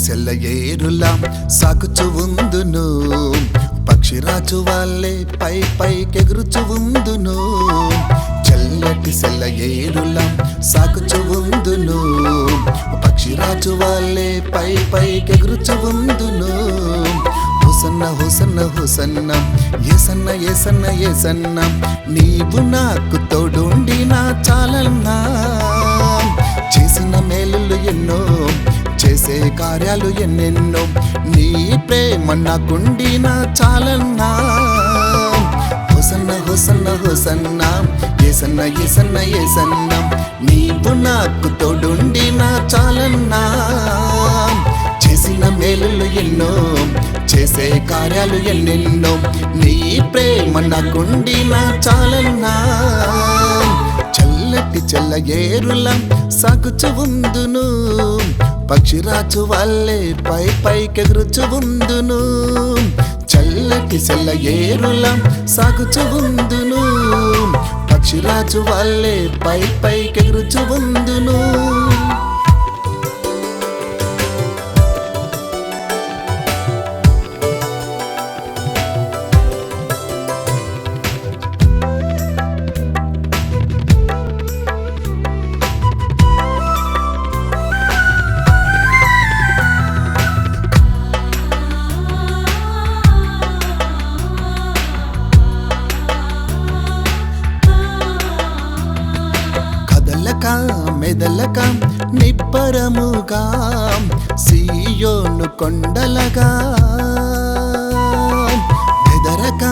సెల్ల ఏరులా సాగుచు ఉందును, పక్షిరాజు వాళ్ళే పై పైకెగురుచు ఉందును. చల్లటి సెల్ల ఏరులా సాగుచు ఉందును, పక్షిరాజు వాళ్ళే పై పైకెగురుచు ఉందును. హోసన్న హోసన్న హోసన్న, యేసన్న యేసన్న యేసన్న, నీవు నాకు తోడుండి నా చాలన్నా. చేసిన మేలులు ఎన్నో, చేసే కార్యాలు ఎన్నెన్నో, నీ ప్రేమ నాకుండి నా చాలన్నా. హోసన్న హోసన్న హోసన్న, యేసన్న యేసన్న యేసన్న, నీవు నాకు తోడుండి నా చాలన్నా. చేసిన మేలులు ఎన్నో, చేసే కార్యాలు ఎన్నెన్నో, నీ ప్రేమ నాకుండి నా చాలన్నా. చల్లటి చెల్ల ఏరులా సాగుచు ఉందును, పక్షిరాజు వాళ్ళే పై పైకెగురుచు ఉందును. చల్లటి చెల్ల ఏరులా సాగుచు ఉందును, పక్షిరాజు వాళ్ళే పై పైకెగురుచు ఉందును. మెదలక నిబ్బరముగా సీయోను కొండలగా, బెదరక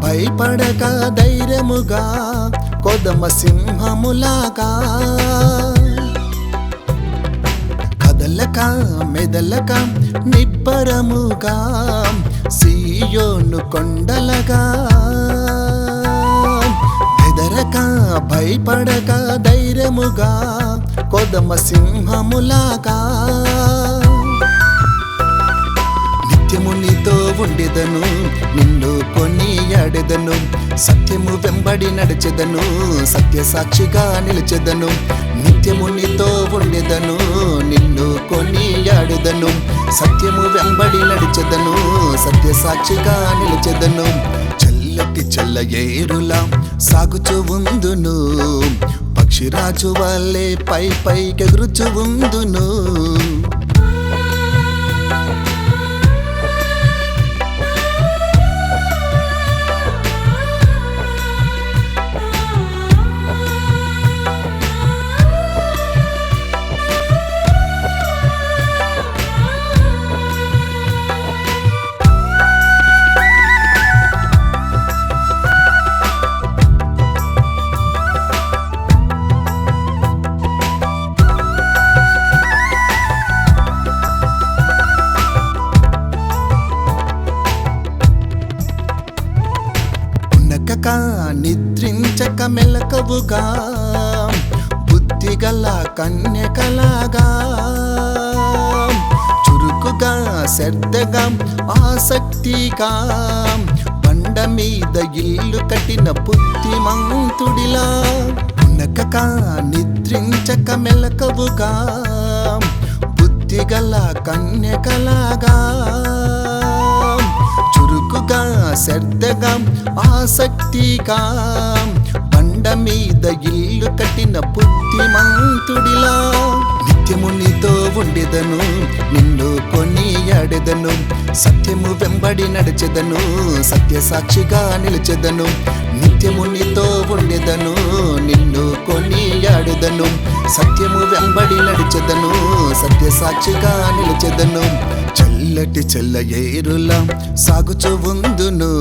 భయపడక ధైర్యముగా కొదమ సింహములాగా. కదలక మెదలక నిబ్బరముగా సీయోను కొండలగా, బెదరక భయపడక ధైర్యముగా కొదమ సింహములాగా. నిత్యము నీతో ఉండెదను, నిన్ను కొనియాడెదను, సత్యము వెంబడి నడిచెదను, సత్య సాక్షిగా నిలిచెదను. నిత్యము నీతో ఉండెదను, నిన్ను కొనియాడెదను, సత్యము వెంబడి నడిచెదను, సత్య సాక్షిగా నిలిచెదను. చల్లటి చెల్ల ఏరులా సాగుచు ఉందును, పక్షిరాజు వాళ్ళే పై పైకెగురుచు ఉందును. నిద్రించక మెలకవుగా బుద్ధిగల కన్యకలాగా, చురుకుగా శ్రద్ధగా ఆసక్తిగా బండ మీద ఇల్లు కట్టిన బుద్ధిమంతుడిలా. ఉనకక నిద్రించక మెలకవుగా బుద్ధిగల కన్యకలాగా, చురుకుగా శ్రద్ధగా ఆసక్తిగా బండ మీద ఇల్లు కట్టిన బుద్ధిమంతుడిలా. నిత్యము నీతో ఉండెదను, నిన్ను కొనియాడెదను, సత్యము వెంబడి నడిచెదను, సత్య సాక్షిగా నిలిచెదను. నిత్యము నీతో ఉండెదను, నిన్ను కొనియాడెదను, సత్యము వెంబడి నడిచెదను, సత్య సాక్షిగా నిలిచెదను. చల్లటి చెల్ల ఏరులా సాగుచు ఉందును,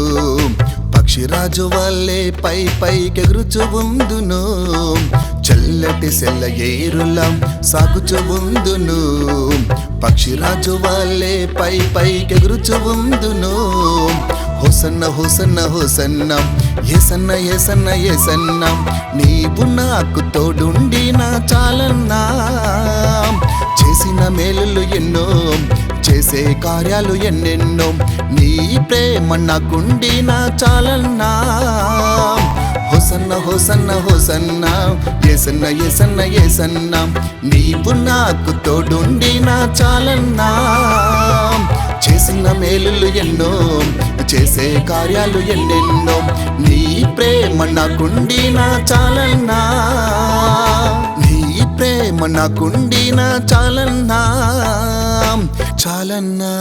పక్షిరాజు వాళ్ళే పై పైకెగురుచు ఉందును. చల్లటి సెల్ల ఏరులా సాగుచు ఉందును, పక్షిరాజు వాళ్ళే పై పైకెగురుచు ఉందును. హోసన్న హోసన్న హోసన్న, యేసన్న యేసన్న యేసన్న, నీవు నాకు తోడుండి నా చాలన్నా. చేసిన మేలులు ఎన్నో, చేసే కార్యాలు ఎన్నెన్నో, నీ ప్రేమ నాకుండి నా చాలన్నా. హోసన్న హోసన్న హోసన్న ఏసన్న ఏసన్న ఏసన్న నీవు నాకు తోడుండినా చాలన్నా చేసిన మేలులు ఎన్నో చేసే కార్యాలు ఎన్నెన్నో నీ ప్రేమ నాకుండినా చాలన్నా నీ ప్రేమ నాకుండినా చాలన్నా చాలన్నా